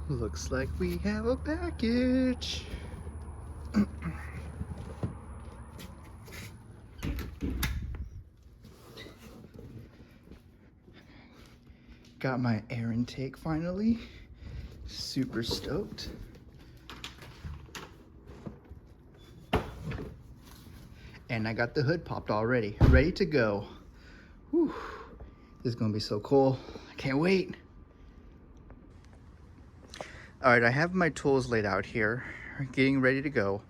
Looks like we have a package. Got my air intake finally. Super stoked. And I got the hood popped already, ready to go. Whew. This is gonna be so cool. I can't wait. All right, I have my tools laid out here, getting ready to go.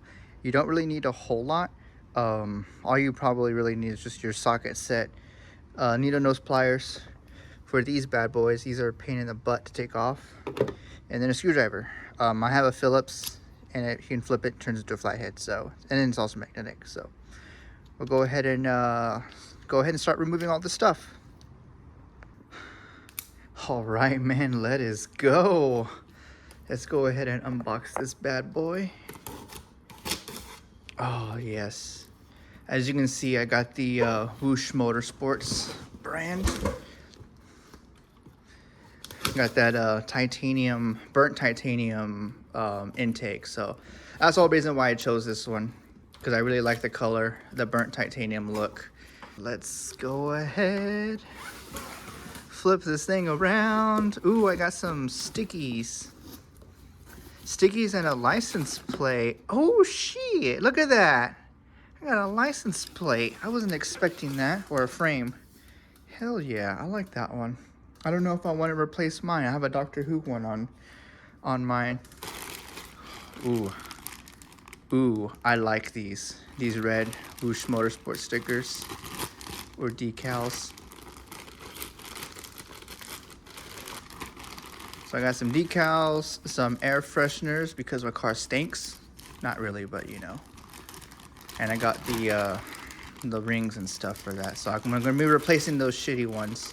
You don't really need a whole lot. All you probably really need is just your socket set, needle nose pliers for these bad boys. These are a pain in the butt to take off. And then a screwdriver. I have a Phillips, and you can flip it, turns into a flathead. So, and then it's also magnetic. So, we'll go ahead and start removing all this stuff. All right, man, let us go. Let's go ahead and unbox this bad boy. Oh, yes. As you can see, I got the Whoosh Motorsports brand. Got that titanium, burnt titanium intake. So that's the whole reason why I chose this one, because I really like the color, the burnt titanium look. Let's go ahead, flip this thing around. Ooh, I got some stickies. Stickies and a license plate. Oh shit, look at that. I got a license plate. I wasn't expecting that. Or a frame. Hell yeah, I like that one. I don't know if I want to replace mine. I have a Doctor Who one on mine. Ooh, I like these red Whoosh Motorsport stickers or decals. So I got some decals, some air fresheners because my car stinks. Not really, but you know. And I got the rings and stuff for that. So I'm going to be replacing those shitty ones.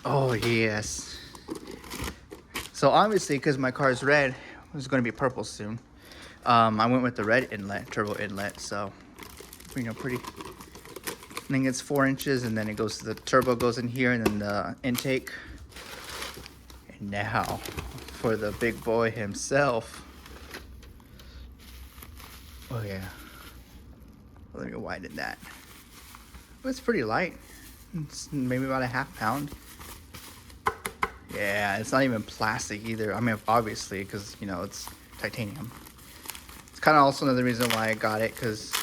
Oh yes. So obviously, because my car's red, it's going to be purple soon. I went with the red inlet, turbo inlet. So, you know, pretty. I think it's 4 inches, and then it goes to the turbo goes in here, and then the intake. And now for the big boy himself. Oh yeah. Let me widen that. Oh, it's pretty light. It's maybe about a ½ pound. Yeah, it's not even plastic either. I mean, obviously, because you know it's titanium. It's kind of also another reason why I got it, because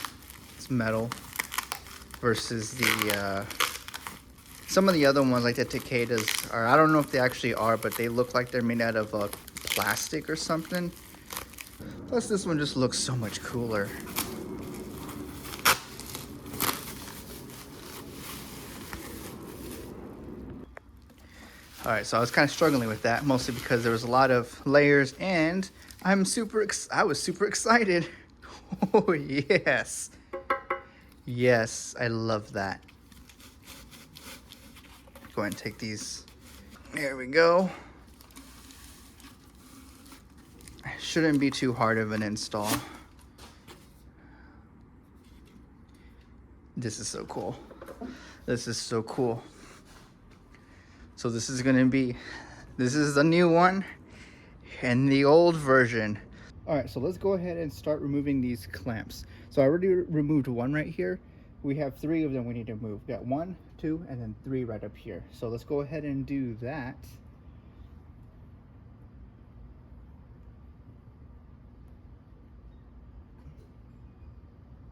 it's metal. Versus the some of the other ones like the Takedas are, I don't know if they actually are, but they look like they're made out of plastic or something. Plus this one just looks so much cooler. All right, so I was kind of struggling with that, mostly because there was a lot of layers, and I was super excited. Oh yes. Yes, I love that. Go ahead and take these. There we go. Shouldn't be too hard of an install. This is so cool. This is so cool. So this is the new one and the old version. All right, so let's go ahead and start removing these clamps. So I already removed one right here. We have 3 of them we need to move. We got 1, 2, and then 3 right up here. So let's go ahead and do that.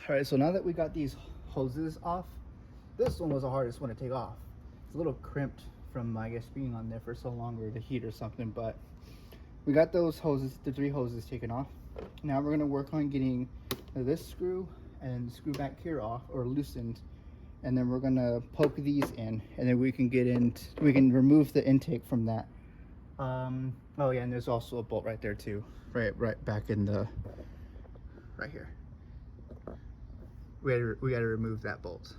All right, so now that we got these hoses off, this one was the hardest one to take off. It's a little crimped from, I guess, being on there for so long, or the heat or something, but we got those hoses, the 3 hoses taken off. Now we're gonna work on getting this screw and the screw back here off, or loosened, and then we're gonna poke these in, and then we can remove the intake from that. Oh yeah, and there's also a bolt right there too, right back in the, right here. We gotta remove that bolt.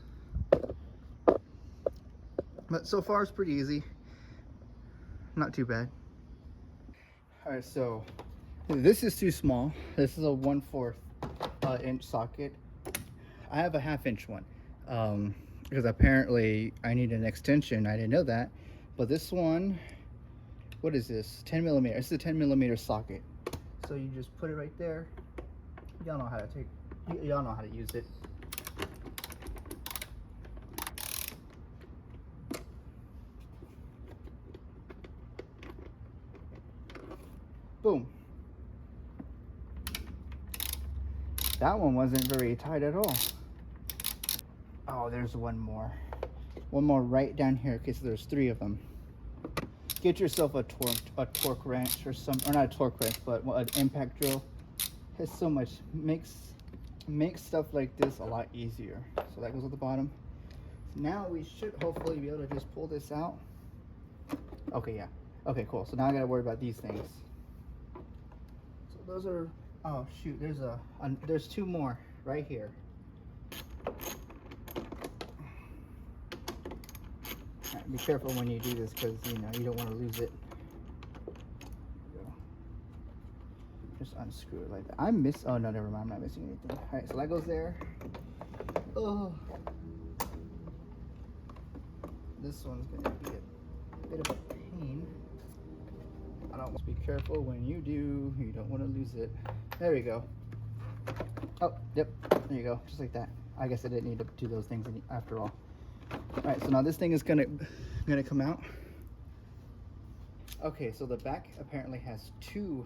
But so far it's pretty easy. Not too bad. All right, so this is too small. This is a 1/4 inch socket. I have a ½ inch one because apparently I need an extension. I didn't know that, But this one, what is this? 10 millimeter. It's a 10 millimeter socket. So you just put it right there. Y'all know how to y'all know how to use it. Boom. That one wasn't very tight at all. Oh, there's one more. One more right down here. Okay, so there's 3 of them. Get yourself a torque wrench or not a torque wrench, but an impact drill. It's so much, makes stuff like this a lot easier. So that goes at the bottom. Now we should hopefully be able to just pull this out. Okay, yeah. Okay, cool. So now I gotta worry about these things. So those are, oh shoot, there's 2 more right here. Right, be careful when you do this because you know you don't want to lose it. Just unscrew it like that. Oh no, never mind. I'm not missing anything. All right, so that goes there. Oh, this one's gonna be a bit of a pain. I don't want to be careful when you do. You don't want to lose it. There we go. Oh, yep. There you go. Just like that. I guess I didn't need to do those things after all. All right, so now this thing is gonna come out. Okay, so the back apparently has 2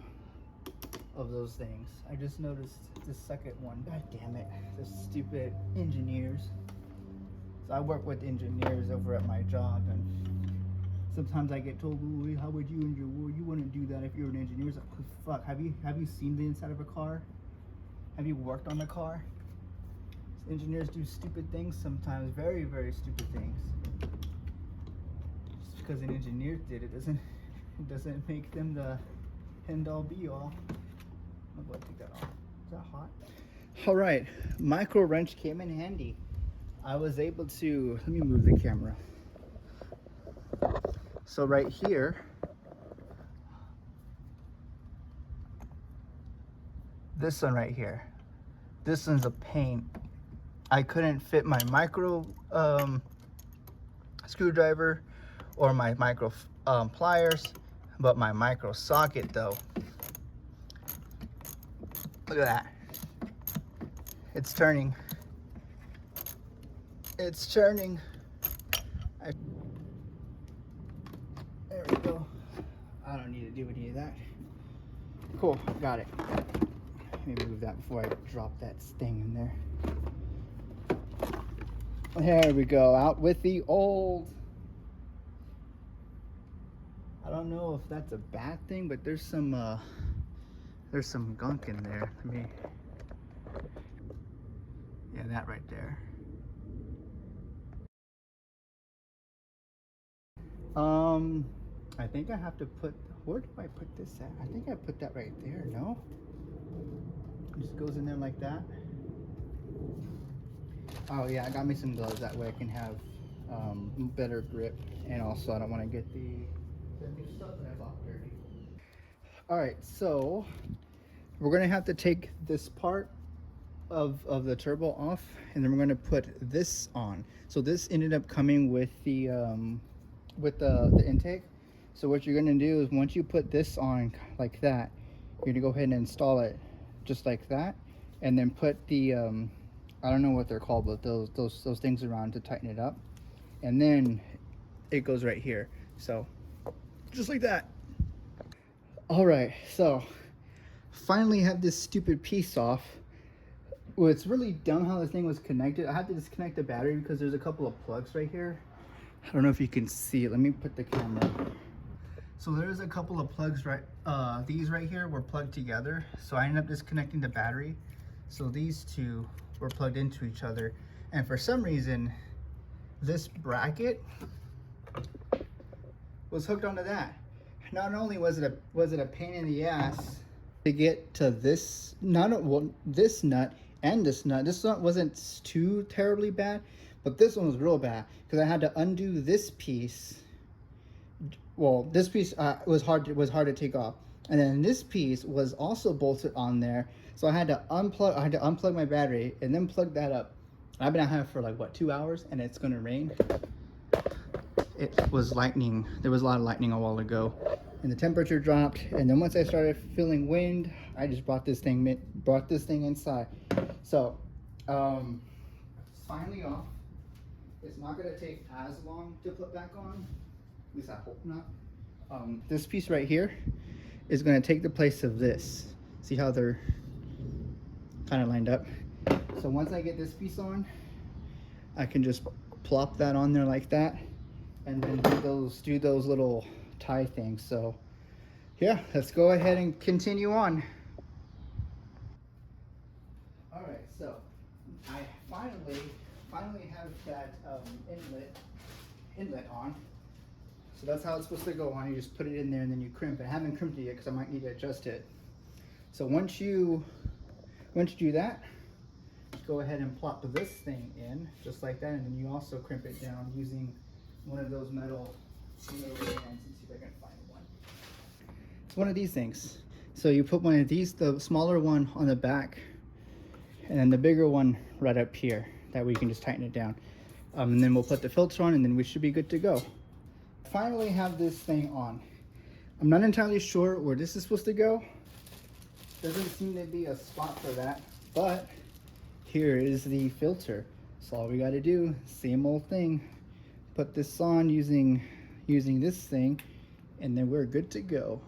of those things. I just noticed the second one. God damn it, the stupid engineers. So I work with engineers over at my job, and sometimes I get told, "Well, how would you engineer? Well, you wouldn't do that if you were an engineer." It's like, fuck, have you seen the inside of a car? Have you worked on a car? Engineers do stupid things sometimes, very, very stupid things. Just because an engineer did it doesn't make them the end all be all. I'm gonna take that off. Is that hot? All right, micro wrench came in handy. I was able to, let me move the camera. So right here, this one right here, this one's a pain. I couldn't fit my micro screwdriver or my micro pliers, but my micro socket though. Look at that. It's turning. It's turning. There we go. I don't need to do any of that. Cool, got it. Let me move that before I drop that thing in there. There we go, out with the old. I don't know if that's a bad thing, but there's some gunk in there. Let me, yeah, that right there. I think I have to put, where do I put this at? I think I put that right there, no? It just goes in there like that. Oh yeah, I got me some gloves, that way I can have better grip, and also I don't want to get the new stuff that I bought dirty. Alright, so we're going to have to take this part of the turbo off, and then we're going to put this on. So this ended up coming with the intake. So what you're going to do is once you put this on like that, you're going to go ahead and install it just like that, and then put the I don't know what they're called, but those things around to tighten it up, and then it goes right here. So just like that. All right, so finally have this stupid piece off. Well, it's really dumb how this thing was connected. I had to disconnect the battery because there's a couple of plugs right here. I don't know if you can see it. Let me put the camera. So there's a couple of plugs right, these right here were plugged together. So I ended up disconnecting the battery. So these two were plugged into each other. And for some reason, this bracket was hooked onto that. Not only was it a pain in the ass to get to this, this nut and this nut. This nut wasn't too terribly bad, but this one was real bad because I had to undo this piece. Well, this piece was hard to take off, and then this piece was also bolted on there. So I had to unplug my battery and then plug that up. I've been out here for like what, 2 hours, and it's gonna rain. it was lightning. There was a lot of lightning a while ago, and the temperature dropped. And then once I started feeling wind, I just brought this thing inside. So it's finally off. It's not gonna take as long to put back on. At least I hope not. This piece right here is gonna take the place of this. See how they're kind of lined up? So once I get this piece on, I can just plop that on there like that, and then do those little tie things. So yeah, let's go ahead and continue on. All right, so I finally have that inlet on. So that's how it's supposed to go on. You just put it in there and then you crimp it. I haven't crimped it yet because I might need to adjust it. So once you do that, go ahead and plop this thing in just like that, and then you also crimp it down using one of those metal bands. Let's see if I can find one. It's one of these things. So you put one of these, the smaller one on the back, and then the bigger one right up here. That way you can just tighten it down. And then we'll put the filter on, and then we should be good to go. Finally have this thing on. I'm not entirely sure where this is supposed to go. Doesn't seem to be a spot for that, but here is the filter. So all we got to do, same old thing, put this on using this thing, and then we're good to go.